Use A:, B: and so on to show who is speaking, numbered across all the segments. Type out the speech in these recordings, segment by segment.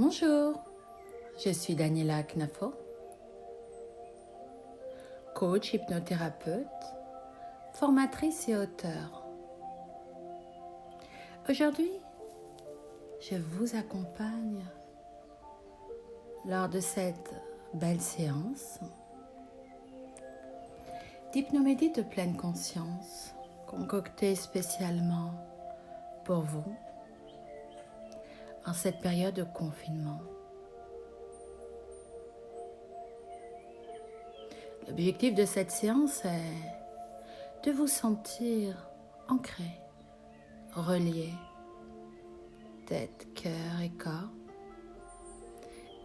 A: Bonjour, je suis Daniela Knafo, coach hypnothérapeute, formatrice et auteure. Aujourd'hui, je vous accompagne lors de cette belle séance d'hypnomédie de pleine conscience concoctée spécialement pour vous en cette période de confinement. L'objectif de cette séance est de vous sentir ancré, relié, tête, cœur et corps.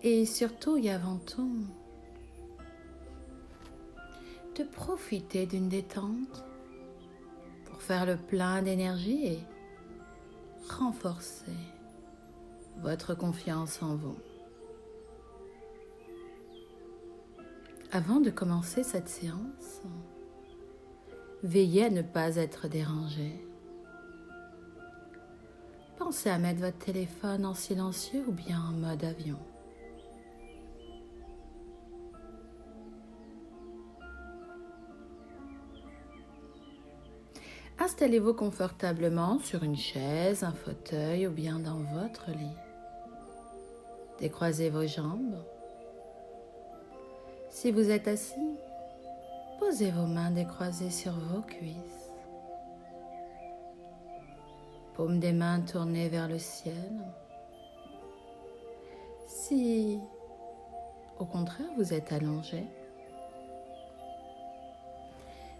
A: Et surtout et avant tout, de profiter d'une détente pour faire le plein d'énergie et renforcer votre confiance en vous. Avant de commencer cette séance, veillez à ne pas être dérangé. Pensez à mettre votre téléphone en silencieux ou bien en mode avion. Installez-vous confortablement sur une chaise, un fauteuil ou bien dans votre lit. Décroisez vos jambes. Si vous êtes assis, posez vos mains décroisées sur vos cuisses. Paumes des mains tournées vers le ciel. Si, au contraire, vous êtes allongé,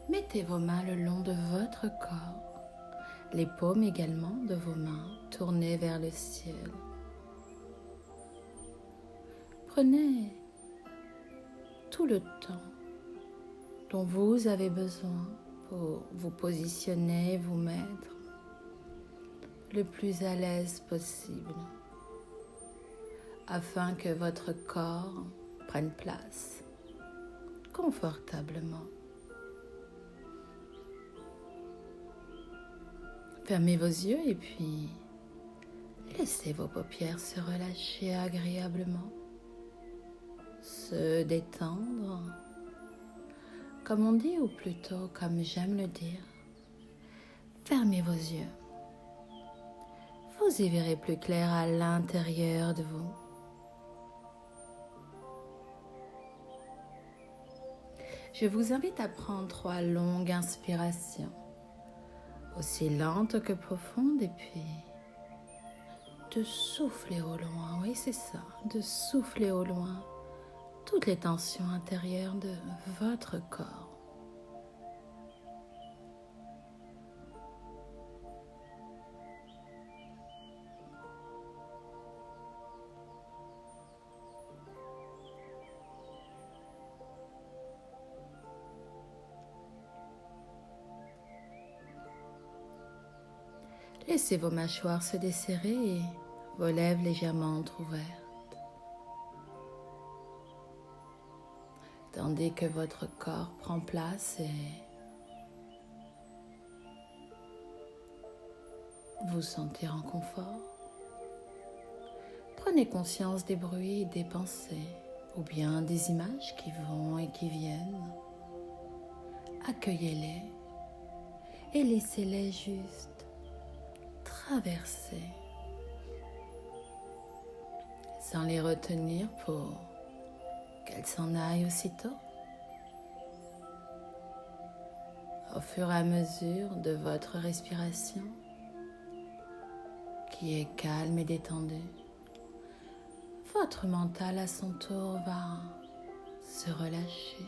A: mettez vos mains le long de votre corps, les paumes également de vos mains tournées vers le ciel. Prenez tout le temps dont vous avez besoin pour vous positionner, vous mettre le plus à l'aise possible afin que votre corps prenne place confortablement. Fermez vos yeux et puis laissez vos paupières se relâcher agréablement, se détendre, comme on dit ou plutôt comme j'aime le dire. Fermez vos yeux. Vous y verrez plus clair à l'intérieur de vous. Je vous invite à prendre 3 longues inspirations, aussi lentes que profondes, et puis de souffler au loin. Oui, c'est ça, de souffler au loin toutes les tensions intérieures de votre corps. Laissez vos mâchoires se desserrer et vos lèvres légèrement entrouvertes, tandis que votre corps prend place et vous sentir en confort. Prenez conscience des bruits et des pensées, ou bien des images qui vont et qui viennent. Accueillez-les et laissez-les juste traverser, sans les retenir pour qu'elles s'en aillent aussitôt. Au fur et à mesure de votre respiration, qui est calme et détendue, votre mental à son tour va se relâcher,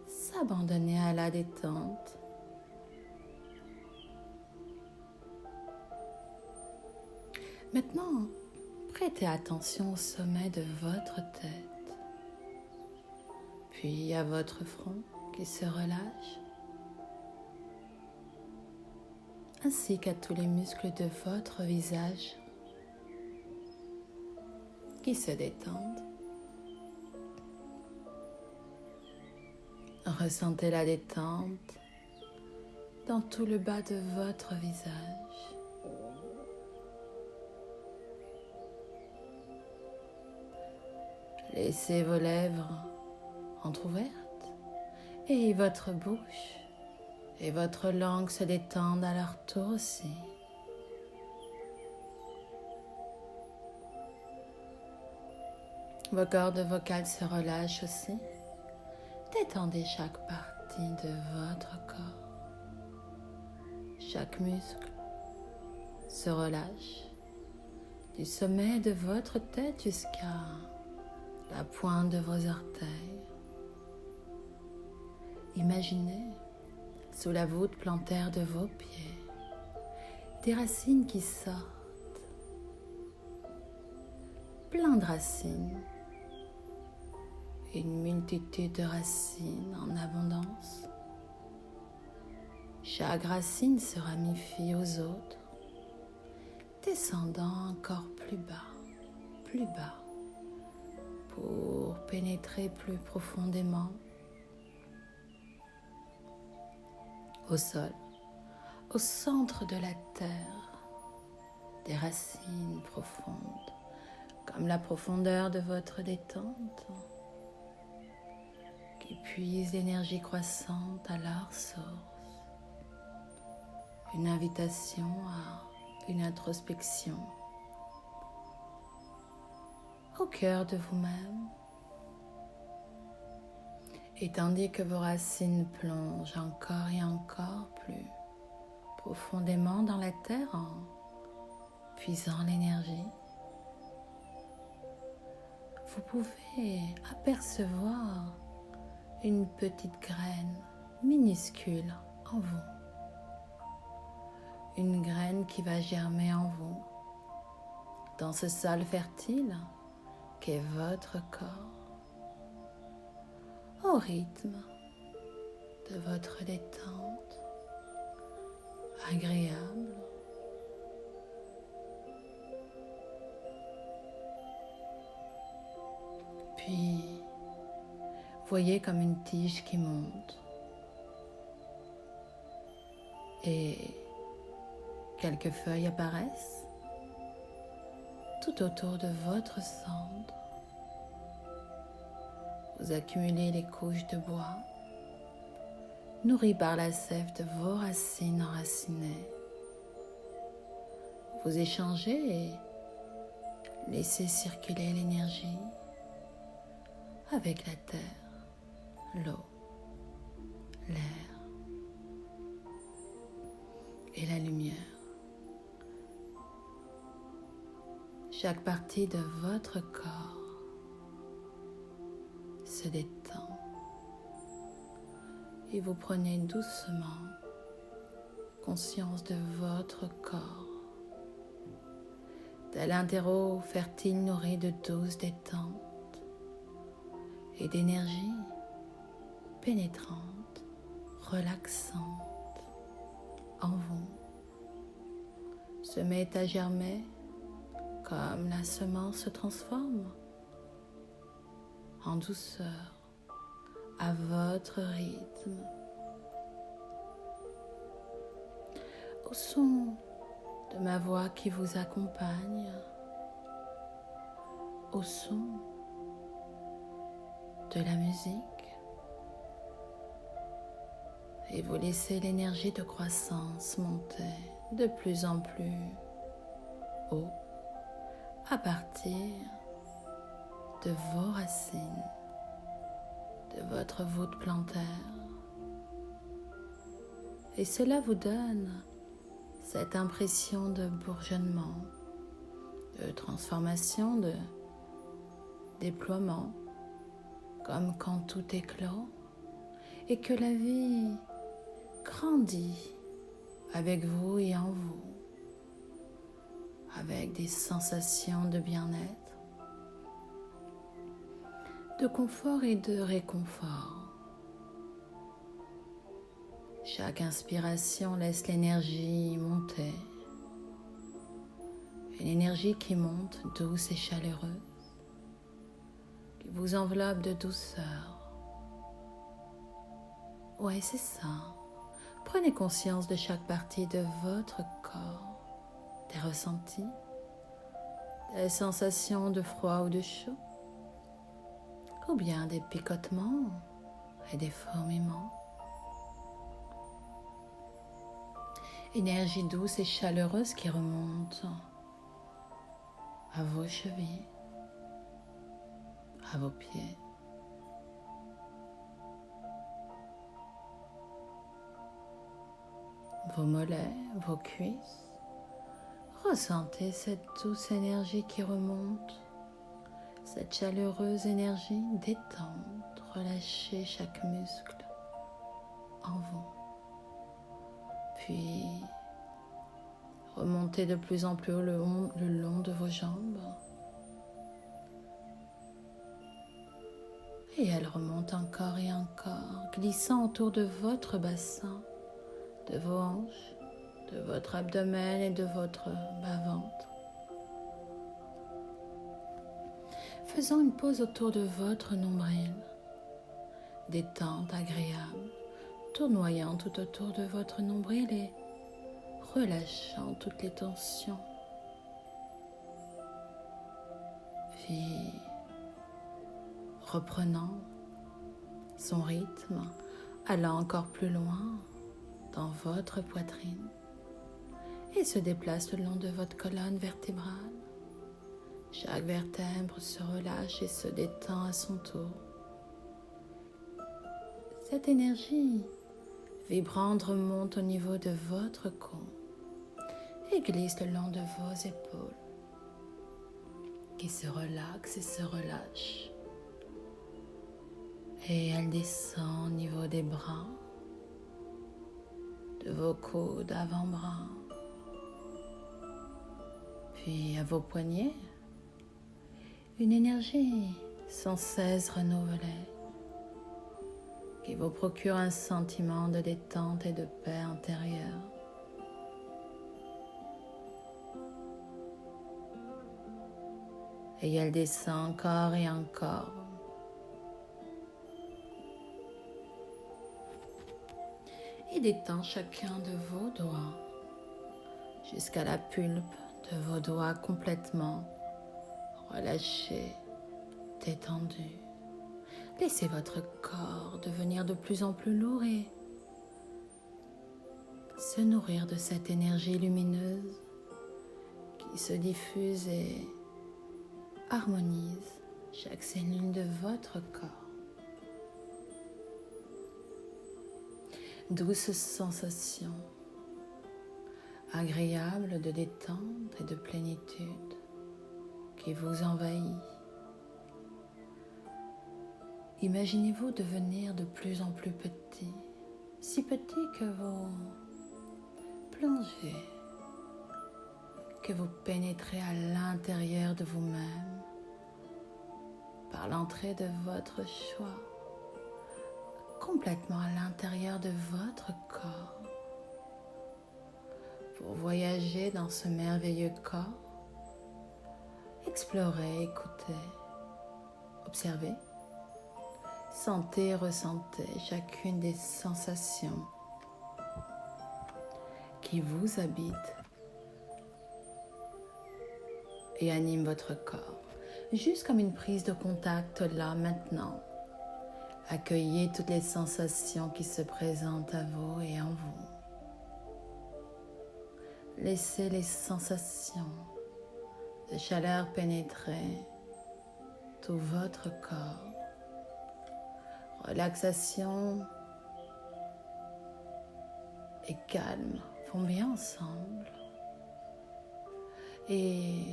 A: s'abandonner à la détente. Maintenant, prêtez attention au sommet de votre tête, puis à votre front qui se relâche, ainsi qu'à tous les muscles de votre visage qui se détendent. Ressentez la détente dans tout le bas de votre visage. Laissez vos lèvres entr'ouvertes et votre bouche et votre langue se détendent à leur tour aussi. Vos cordes vocales se relâchent aussi. Détendez chaque partie de votre corps. Chaque muscle se relâche du sommet de votre tête jusqu'à la pointe de vos orteils. Imaginez sous la voûte plantaire de vos pieds des racines qui sortent, plein de racines, une multitude de racines en abondance. Chaque racine se ramifie aux autres, descendant encore plus bas, pour pénétrer plus profondément au sol, au centre de la terre, des racines profondes, comme la profondeur de votre détente, qui puisent l'énergie croissante à leur source. Une invitation à une introspection au cœur de vous-même. Et tandis que vos racines plongent encore et encore plus profondément dans la terre en puisant l'énergie, vous pouvez apercevoir une petite graine minuscule en vous. Une graine qui va germer en vous, dans ce sol fertile qu'est votre corps, au rythme de votre détente agréable. Puis, voyez comme une tige qui monte et quelques feuilles apparaissent tout autour de votre centre. Vous accumulez les couches de bois, nourries par la sève de vos racines enracinées. Vous échangez et laissez circuler l'énergie avec la terre, l'eau, l'air et la lumière. Chaque partie de votre corps se détend et vous prenez doucement conscience de votre corps, tel un terreau fertile nourri de douce détente et d'énergie pénétrante, relaxante en vous, se met à germer comme la semence se transforme en douceur à votre rythme. Au son de ma voix qui vous accompagne, au son de la musique, et vous laissez l'énergie de croissance monter de plus en plus haut à partir de vos racines, de votre voûte plantaire. Et cela vous donne cette impression de bourgeonnement, de transformation, de déploiement, comme quand tout éclot et que la vie grandit avec vous et en vous, avec des sensations de bien-être, de confort et de réconfort. Chaque inspiration laisse l'énergie monter, une énergie qui monte douce et chaleureuse, qui vous enveloppe de douceur. Ouais, c'est ça. Prenez conscience de chaque partie de votre corps, des ressentis, des sensations de froid ou de chaud. ou bien des picotements et des fourmillements. Énergie douce et chaleureuse qui remonte à vos chevilles, à vos pieds. Vos mollets, vos cuisses. Ressentez cette douce énergie qui remonte, cette chaleureuse énergie détente, relâchez chaque muscle en vous. Puis remontez de plus en plus haut le long de vos jambes. Et elle remonte encore et encore, glissant autour de votre bassin, de vos hanches, de votre abdomen et de votre bas-ventre. Faisant une pause autour de votre nombril, détente agréable, tournoyant tout autour de votre nombril et relâchant toutes les tensions. Puis, reprenant son rythme, allant encore plus loin dans votre poitrine et se déplace le long de votre colonne vertébrale. Chaque vertèbre se relâche et se détend à son tour. Cette énergie vibrante remonte au niveau de votre cou et glisse le long de vos épaules qui se relaxent et se relâchent. Et elle descend au niveau des bras, de vos coudes avant-bras, puis à vos poignets. Une énergie sans cesse renouvelée qui vous procure un sentiment de détente et de paix intérieure. Et elle descend encore et encore. Et détend chacun de vos doigts jusqu'à la pulpe de vos doigts complètement relâchés, détendus. Laissez votre corps devenir de plus en plus lourd et se nourrir de cette énergie lumineuse qui se diffuse et harmonise chaque cellule de votre corps. Douce sensation, agréable de détente et de plénitude qui vous envahit. Imaginez-vous devenir de plus en plus petit, si petit que vous plongez, que vous pénétrez à l'intérieur de vous-même par l'entrée de votre choix, complètement à l'intérieur de votre corps, pour voyager dans ce merveilleux corps. Explorez, écoutez, observez, sentez, ressentez chacune des sensations qui vous habitent et animent votre corps, juste comme une prise de contact là maintenant. Accueillez toutes les sensations qui se présentent à vous et en vous. Laissez les sensations de chaleur pénétrer tout votre corps. Relaxation et calme vont bien ensemble et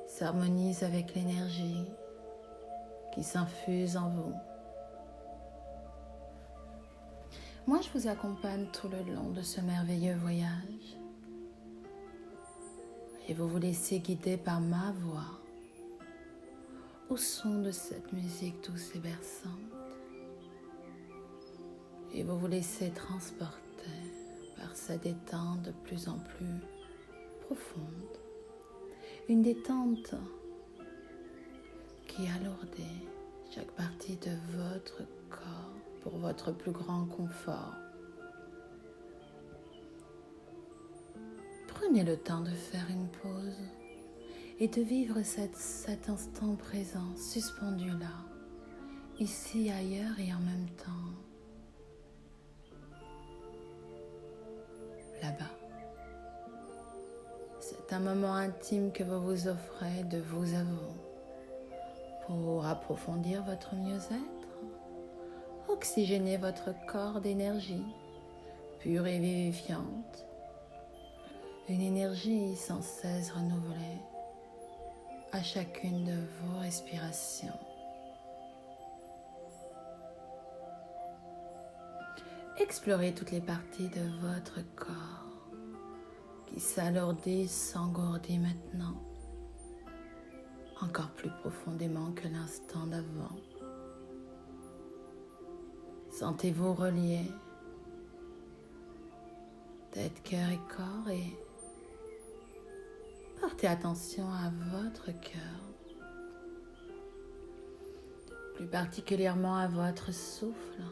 A: s'harmonisent avec l'énergie qui s'infuse en vous. Moi, je vous accompagne tout le long de ce merveilleux voyage. Et vous vous laissez guider par ma voix au son de cette musique douce et berçante. Et vous vous laissez transporter par cette détente de plus en plus profonde. Une détente qui alourdit chaque partie de votre corps pour votre plus grand confort. Prenez le temps de faire une pause et de vivre cet instant présent suspendu là, ici, ailleurs et en même temps, là-bas. C'est un moment intime que vous vous offrez de vous à vous pour approfondir votre mieux-être, oxygéner votre corps d'énergie pure et vivifiante, une énergie sans cesse renouvelée à chacune de vos respirations. Explorez toutes les parties de votre corps qui s'alourdissent, s'engourdissent maintenant, encore plus profondément que l'instant d'avant. Sentez-vous relié, tête, cœur et corps, et portez attention à votre cœur, plus particulièrement à votre souffle,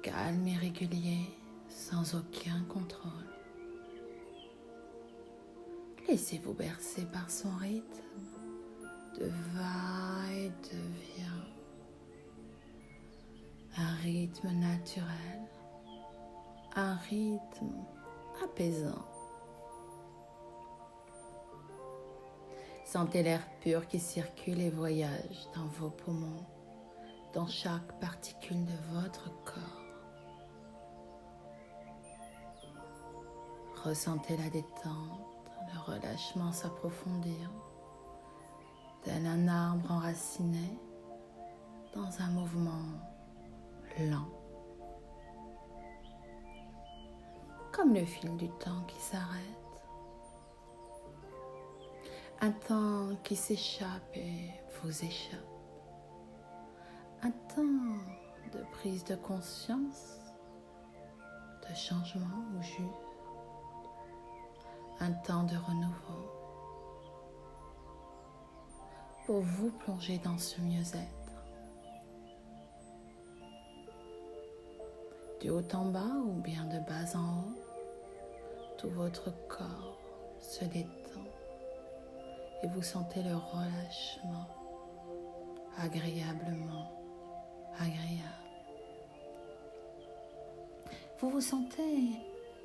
A: calme et régulier, sans aucun contrôle. Laissez-vous bercer par son rythme de va et de vient, un rythme naturel, un rythme apaisant. Sentez l'air pur qui circule et voyage dans vos poumons, dans chaque particule de votre corps. Ressentez la détente, le relâchement s'approfondir, tel un arbre enraciné dans un mouvement lent, comme le fil du temps qui s'arrête, un temps qui s'échappe et vous échappe, un temps de prise de conscience, de changement ou juste, un temps de renouveau pour vous plonger dans ce mieux-être. Du haut en bas ou bien de bas en haut, tout votre corps se détend et vous sentez le relâchement agréablement agréable. Vous vous sentez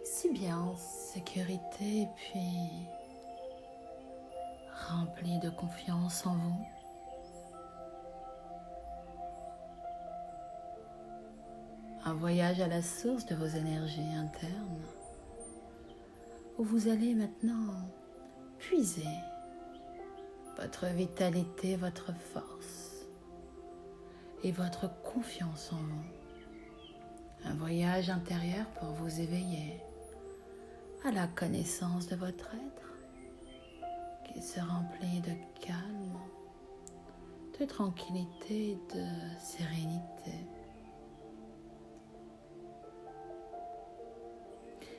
A: si bien en sécurité et puis rempli de confiance en vous. Un voyage à la source de vos énergies internes où vous allez maintenant puiser votre vitalité, votre force et votre confiance en vous. Un voyage intérieur pour vous éveiller à la connaissance de votre être qui se remplit de calme, de tranquillité et de sérénité.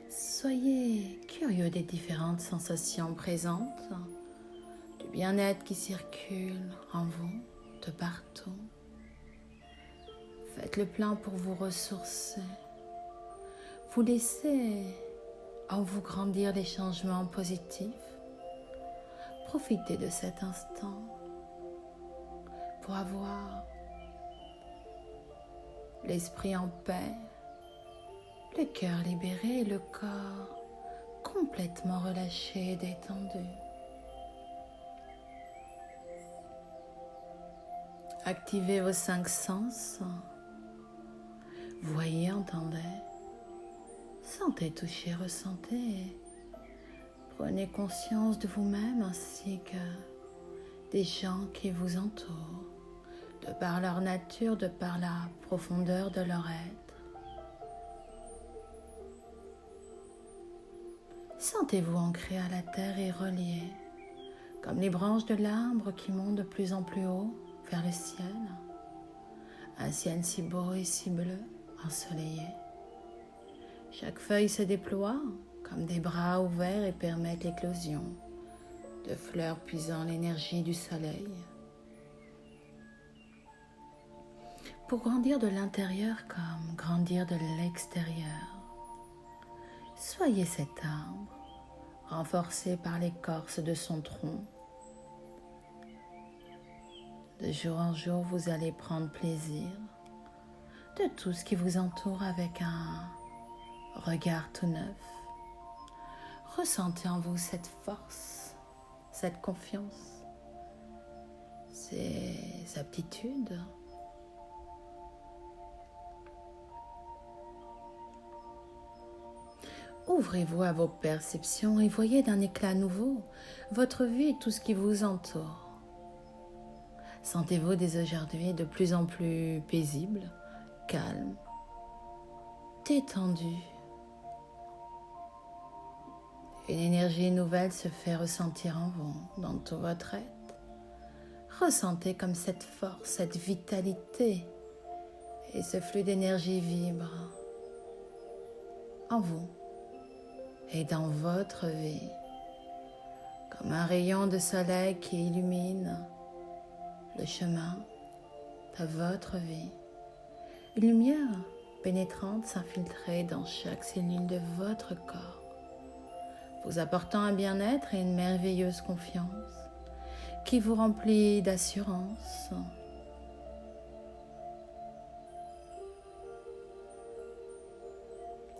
A: Soyez curieux des différentes sensations présentes, du bien-être qui circule en vous de partout. Faites le plein pour vous ressourcer. Vous laissez en vous grandir les changements positifs. Profitez de cet instant pour avoir l'esprit en paix, le cœur libéré et le corps complètement relâché et détendu. Activez vos 5 sens. Voyez, entendez, sentez, touchez, ressentez. Prenez conscience de vous-même ainsi que des gens qui vous entourent, de par leur nature, de par la profondeur de leur être. Sentez-vous ancré à la terre et relié, comme les branches de l'arbre qui montent de plus en plus haut vers le ciel. Un ciel si beau et si bleu, ensoleillé. Chaque feuille se déploie comme des bras ouverts et permettent l'éclosion de fleurs puisant l'énergie du soleil. Pour grandir de l'intérieur comme grandir de l'extérieur, soyez cet arbre, renforcé par l'écorce de son tronc. De jour en jour, vous allez prendre plaisir de tout ce qui vous entoure avec un regard tout neuf. Ressentez en vous cette force, cette confiance, ces aptitudes. Ouvrez-vous à vos perceptions et voyez d'un éclat nouveau votre vie et tout ce qui vous entoure. Sentez-vous dès aujourd'hui de plus en plus paisible, calme, détendu. Une énergie nouvelle se fait ressentir en vous, dans tout votre être. Ressentez comme cette force, cette vitalité et ce flux d'énergie vibre en vous et dans votre vie, comme un rayon de soleil qui illumine le chemin de votre vie. Une lumière pénétrante s'infiltrer dans chaque cellule de votre corps, vous apportant un bien-être et une merveilleuse confiance qui vous remplit d'assurance.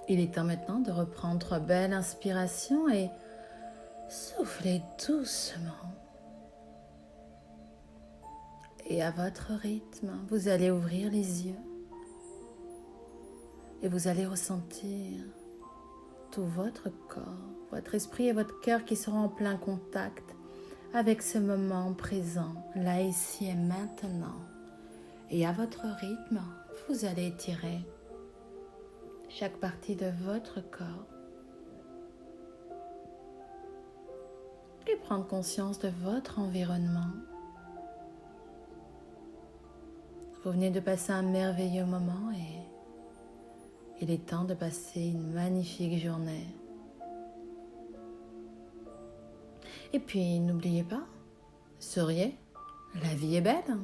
A: Il est temps maintenant de reprendre 3 belles inspirations et soufflez doucement. Et à votre rythme, vous allez ouvrir les yeux et vous allez ressentir tout votre corps, votre esprit et votre cœur qui seront en plein contact avec ce moment présent, là, ici et maintenant. Et à votre rythme, vous allez étirer chaque partie de votre corps et prendre conscience de votre environnement. Vous venez de passer un merveilleux moment et il est temps de passer une magnifique journée. Et puis n'oubliez pas, souriez, la vie est belle.